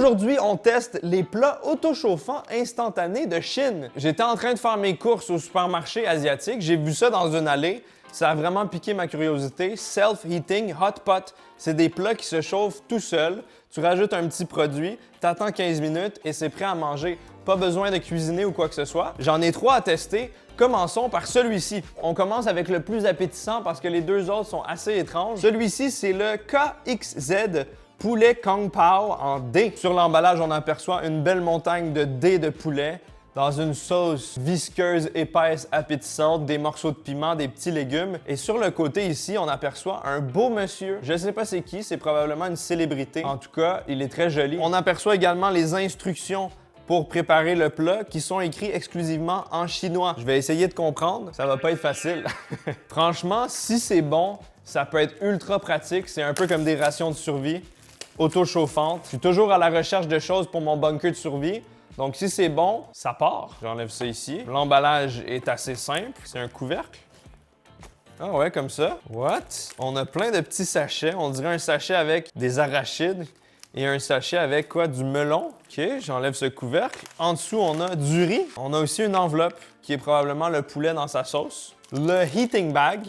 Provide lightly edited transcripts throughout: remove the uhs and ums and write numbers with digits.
Aujourd'hui, on teste les plats autochauffants instantanés de Chine. J'étais en train de faire mes courses au supermarché asiatique, j'ai vu ça dans une allée. Ça a vraiment piqué ma curiosité. Self-heating hot pot, c'est des plats qui se chauffent tout seuls. Tu rajoutes un petit produit, t'attends 15 minutes et c'est prêt à manger. Pas besoin de cuisiner ou quoi que ce soit. J'en ai 3 à tester. Commençons par celui-ci. On commence avec le plus appétissant parce que les deux autres sont assez étranges. Celui-ci, c'est le KXZ Poulet Kung Pao en D. Sur l'emballage, on aperçoit une belle montagne de dés de poulet dans une sauce visqueuse, épaisse, appétissante, des morceaux de piment, des petits légumes. Et sur le côté ici, on aperçoit un beau monsieur. Je sais pas c'est qui, c'est probablement une célébrité. En tout cas, il est très joli. On aperçoit également les instructions pour préparer le plat qui sont écrits exclusivement en chinois. Je vais essayer de comprendre, ça va pas être facile. Franchement, si c'est bon, ça peut être ultra pratique. C'est un peu comme des rations de survie auto-chauffantes. Je suis toujours à la recherche de choses pour mon bunker de survie. Donc, si c'est bon, ça part. J'enlève ça ici. L'emballage est assez simple. C'est un couvercle. Ah ouais, comme ça. What? On a plein de petits sachets. On dirait un sachet avec des arachides et un sachet avec quoi? Du melon. OK, j'enlève ce couvercle. En dessous, on a du riz. On a aussi une enveloppe qui est probablement le poulet dans sa sauce. Le heating bag,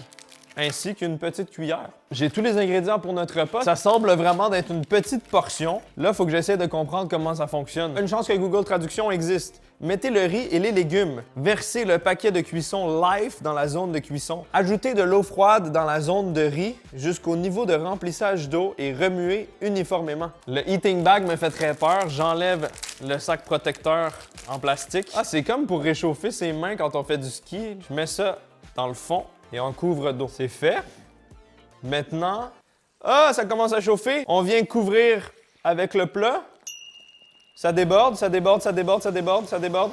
ainsi qu'une petite cuillère. J'ai tous les ingrédients pour notre repas. Ça semble vraiment d'être une petite portion. Là, il faut que j'essaie de comprendre comment ça fonctionne. Une chance que Google Traduction existe. Mettez le riz et les légumes. Versez le paquet de cuisson live dans la zone de cuisson. Ajoutez de l'eau froide dans la zone de riz jusqu'au niveau de remplissage d'eau et remuez uniformément. Le heating bag me fait très peur. J'enlève le sac protecteur en plastique. Ah, c'est comme pour réchauffer ses mains quand on fait du ski. Je mets ça dans le fond et on couvre d'eau. C'est fait. Maintenant, ça commence à chauffer. On vient couvrir avec le plat. Ça déborde, ça déborde, ça déborde, ça déborde, ça déborde,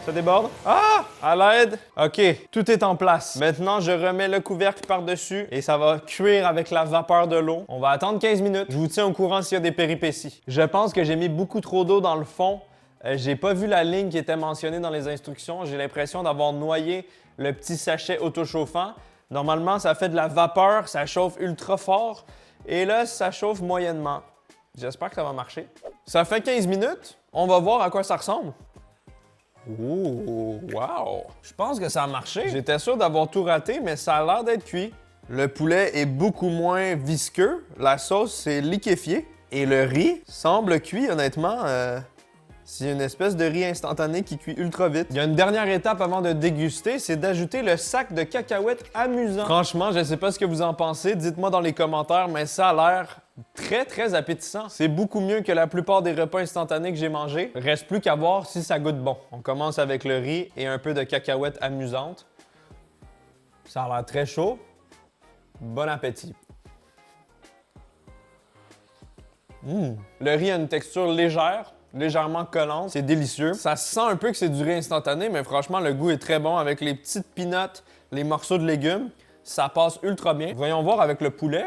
ça déborde. Ah! À l'aide. OK, tout est en place. Maintenant, je remets le couvercle par-dessus et ça va cuire avec la vapeur de l'eau. On va attendre 15 minutes. Je vous tiens au courant s'il y a des péripéties. Je pense que j'ai mis beaucoup trop d'eau dans le fond. J'ai pas vu la ligne qui était mentionnée dans les instructions. J'ai l'impression d'avoir noyé le petit sachet autochauffant. Normalement, ça fait de la vapeur, ça chauffe ultra fort. Et là, ça chauffe moyennement. J'espère que ça va marcher. Ça fait 15 minutes. On va voir à quoi ça ressemble. Oh, wow! Je pense que ça a marché. J'étais sûr d'avoir tout raté, mais ça a l'air d'être cuit. Le poulet est beaucoup moins visqueux. La sauce, c'est liquéfié. Et le riz semble cuit, honnêtement. C'est une espèce de riz instantané qui cuit ultra vite. Il y a une dernière étape avant de déguster, c'est d'ajouter le sac de cacahuètes amusant. Franchement, je ne sais pas ce que vous en pensez, dites-moi dans les commentaires, mais ça a l'air très, très appétissant. C'est beaucoup mieux que la plupart des repas instantanés que j'ai mangés. Reste plus qu'à voir si ça goûte bon. On commence avec le riz et un peu de cacahuètes amusantes. Ça a l'air très chaud. Bon appétit. Le riz a une texture légère, légèrement collante. C'est délicieux. Ça se sent un peu que c'est du riz instantané, mais franchement, le goût est très bon avec les petites peanuts, les morceaux de légumes. Ça passe ultra bien. Voyons voir avec le poulet.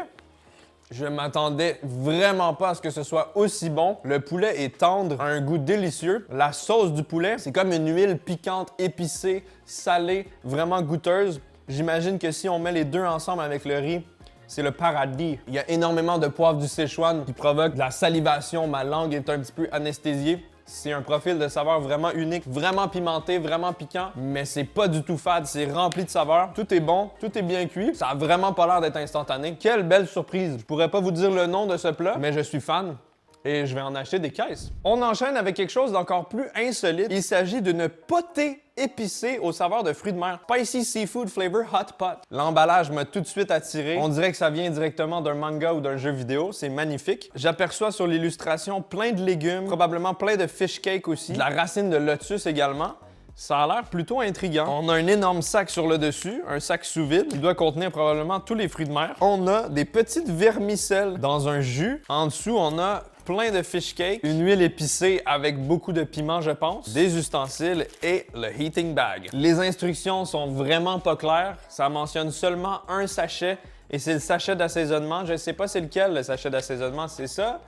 Je m'attendais vraiment pas à ce que ce soit aussi bon. Le poulet est tendre, a un goût délicieux. La sauce du poulet, c'est comme une huile piquante, épicée, salée, vraiment goûteuse. J'imagine que si on met les deux ensemble avec le riz, c'est le paradis. Il y a énormément de poivre du Sichuan qui provoque de la salivation. Ma langue est un petit peu anesthésiée. C'est un profil de saveur vraiment unique, vraiment pimenté, vraiment piquant, mais c'est pas du tout fade, c'est rempli de saveurs. Tout est bon, tout est bien cuit. Ça a vraiment pas l'air d'être instantané. Quelle belle surprise! Je pourrais pas vous dire le nom de ce plat, mais je suis fan. Et je vais en acheter des caisses. On enchaîne avec quelque chose d'encore plus insolite. Il s'agit d'une potée épicée aux saveurs de fruits de mer. Spicy Seafood Flavor Hot Pot. L'emballage m'a tout de suite attiré. On dirait que ça vient directement d'un manga ou d'un jeu vidéo. C'est magnifique. J'aperçois sur l'illustration plein de légumes, probablement plein de fish cake aussi, de la racine de lotus également. Ça a l'air plutôt intriguant. On a un énorme sac sur le dessus, un sac sous vide qui doit contenir probablement tous les fruits de mer. On a des petites vermicelles dans un jus. En dessous, on a plein de fish cake, une huile épicée avec beaucoup de piment, je pense, des ustensiles et le heating bag. Les instructions sont vraiment pas claires. Ça mentionne seulement un sachet et c'est le sachet d'assaisonnement. Je sais pas c'est lequel, le sachet d'assaisonnement. C'est ça?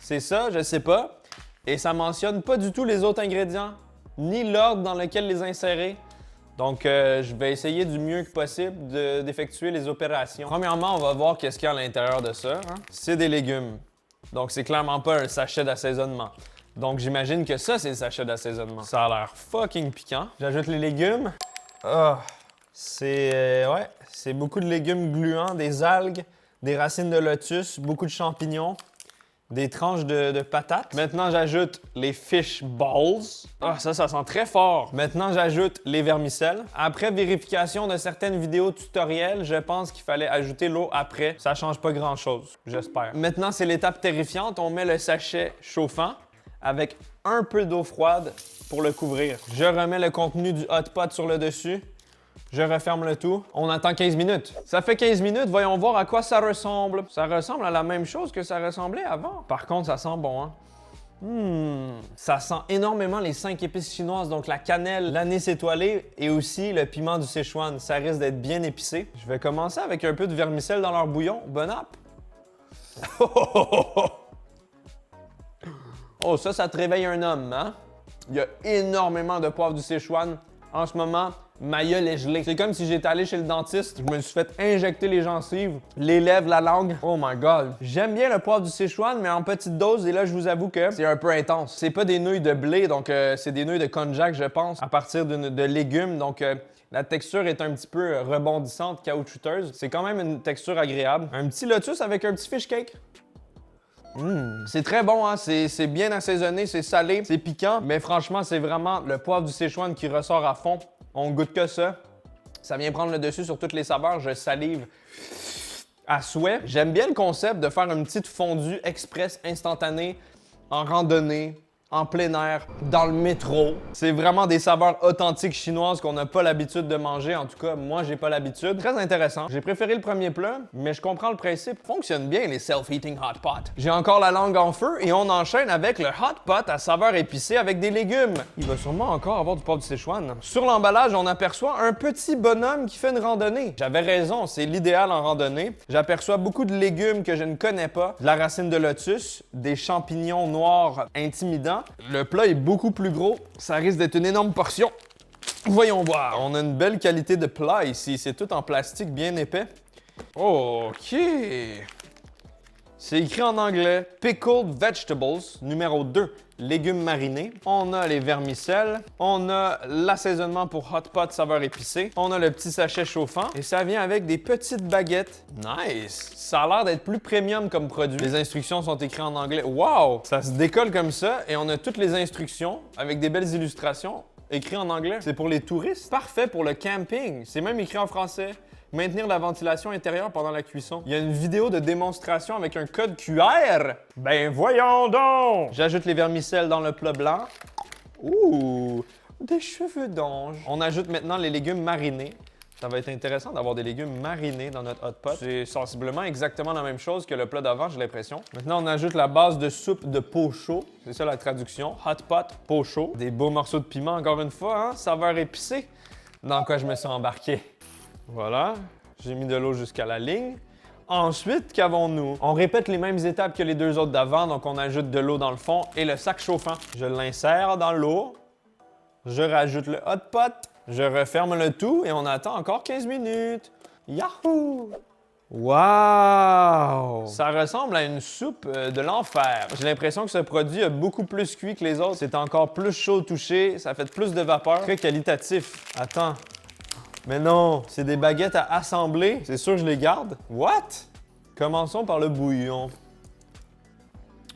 C'est ça? Je sais pas. Et ça mentionne pas du tout les autres ingrédients, ni l'ordre dans lequel les insérer. Donc, je vais essayer du mieux que possible d'effectuer les opérations. Premièrement, on va voir qu'est-ce qu'il y a à l'intérieur de ça. Hein? C'est des légumes. Donc, c'est clairement pas un sachet d'assaisonnement. Donc, j'imagine que ça, c'est le sachet d'assaisonnement. Ça a l'air fucking piquant. J'ajoute les légumes. Ah, ouais, c'est beaucoup de légumes gluants, des algues, des racines de lotus, beaucoup de champignons, des tranches de patates. Maintenant, j'ajoute les fish balls. Ah, ça sent très fort. Maintenant, j'ajoute les vermicelles. Après vérification de certaines vidéos tutoriels, je pense qu'il fallait ajouter l'eau après. Ça change pas grand-chose, j'espère. Maintenant, c'est l'étape terrifiante. On met le sachet chauffant avec un peu d'eau froide pour le couvrir. Je remets le contenu du hot pot sur le dessus. Je referme le tout. On attend 15 minutes. Ça fait 15 minutes, voyons voir à quoi ça ressemble. Ça ressemble à la même chose que ça ressemblait avant. Par contre, ça sent bon, hein? Ça sent énormément les 5 épices chinoises, donc la cannelle, l'anis étoilé et aussi le piment du Sichuan. Ça risque d'être bien épicé. Je vais commencer avec un peu de vermicelle dans leur bouillon. Bon app! Oh, ça te réveille un homme, hein? Il y a énormément de poivre du Sichuan. En ce moment, ma gueule est gelée. C'est comme si j'étais allé chez le dentiste, je me suis fait injecter les gencives, les lèvres, la langue. Oh my god. J'aime bien le poivre du Sichuan, mais en petite dose, et là, je vous avoue que c'est un peu intense. C'est pas des nouilles de blé, donc c'est des nouilles de konjac, je pense, à partir de légumes. Donc, la texture est un petit peu rebondissante, caoutchouteuse. C'est quand même une texture agréable. Un petit lotus avec un petit fish cake. C'est très bon, hein? C'est bien assaisonné, c'est salé, c'est piquant, mais franchement, c'est vraiment le poivre du Sichuan qui ressort à fond. On goûte que ça. Ça vient prendre le dessus sur toutes les saveurs. Je salive à souhait. J'aime bien le concept de faire une petite fondue express instantanée en randonnée, en plein air, dans le métro. C'est vraiment des saveurs authentiques chinoises qu'on n'a pas l'habitude de manger. En tout cas, moi, j'ai pas l'habitude. Très intéressant. J'ai préféré le premier plat, mais je comprends le principe. Fonctionne bien, les self-heating hot pot. J'ai encore la langue en feu et on enchaîne avec le hot pot à saveur épicée avec des légumes. Il va sûrement encore avoir du poivre du Sichuan. Sur l'emballage, on aperçoit un petit bonhomme qui fait une randonnée. J'avais raison, c'est l'idéal en randonnée. J'aperçois beaucoup de légumes que je ne connais pas, de la racine de lotus, des champignons noirs intimidants. Le plat est beaucoup plus gros. Ça risque d'être une énorme portion. Voyons voir. On a une belle qualité de plat ici. C'est tout en plastique bien épais. OK. C'est écrit en anglais. Pickled Vegetables, numéro 2. Légumes marinés. On a les vermicelles. On a l'assaisonnement pour hot pot saveur épicée. On a le petit sachet chauffant. Et ça vient avec des petites baguettes. Nice! Ça a l'air d'être plus premium comme produit. Les instructions sont écrites en anglais. Wow! Ça se décolle comme ça et on a toutes les instructions avec des belles illustrations écrites en anglais. C'est pour les touristes. Parfait pour le camping. C'est même écrit en français. Maintenir la ventilation intérieure pendant la cuisson. Il y a une vidéo de démonstration avec un code QR. Ben voyons donc! J'ajoute les vermicelles dans le plat blanc. Ouh! Des cheveux d'ange. On ajoute maintenant les légumes marinés. Ça va être intéressant d'avoir des légumes marinés dans notre hot pot. C'est sensiblement exactement la même chose que le plat d'avant, j'ai l'impression. Maintenant, on ajoute la base de soupe de pot chaud. C'est ça la traduction. Hot pot, pot chaud. Des beaux morceaux de piment, encore une fois, hein? Saveur épicée. Dans quoi je me suis embarqué? Voilà, j'ai mis de l'eau jusqu'à la ligne. Ensuite, qu'avons-nous? On répète les mêmes étapes que les deux autres d'avant, donc on ajoute de l'eau dans le fond et le sac chauffant. Je l'insère dans l'eau, je rajoute le hot pot, je referme le tout et on attend encore 15 minutes. Yahoo! Wow! Ça ressemble à une soupe de l'enfer. J'ai l'impression que ce produit a beaucoup plus cuit que les autres. C'est encore plus chaud au toucher, ça fait plus de vapeur. Très qualitatif. Attends. Mais non, c'est des baguettes à assembler. C'est sûr que je les garde. What? Commençons par le bouillon.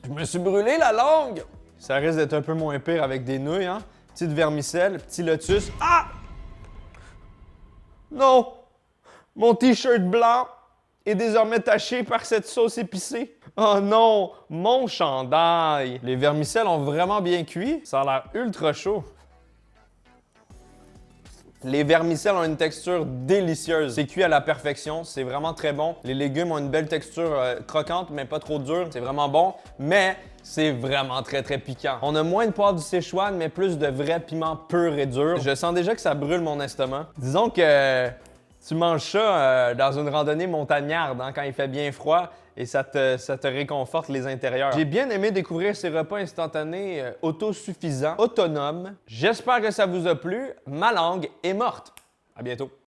Je me suis brûlé la langue! Ça risque d'être un peu moins pire avec des nouilles, hein? Petite vermicelle, petit lotus. Ah! Non! Mon t-shirt blanc est désormais taché par cette sauce épicée. Oh non! Mon chandail! Les vermicelles ont vraiment bien cuit. Ça a l'air ultra chaud. Les vermicelles ont une texture délicieuse. C'est cuit à la perfection, c'est vraiment très bon. Les légumes ont une belle texture croquante, mais pas trop dure. C'est vraiment bon, mais c'est vraiment très piquant. On a moins de poivre du Sichuan, mais plus de vrai piment pur et dur. Je sens déjà que ça brûle mon estomac. Disons que tu manges ça dans une randonnée montagnarde, hein, quand il fait bien froid. Et ça te réconforte les intérieurs. J'ai bien aimé découvrir ces repas instantanés autosuffisants, autonomes. J'espère que ça vous a plu. Ma langue est morte. À bientôt.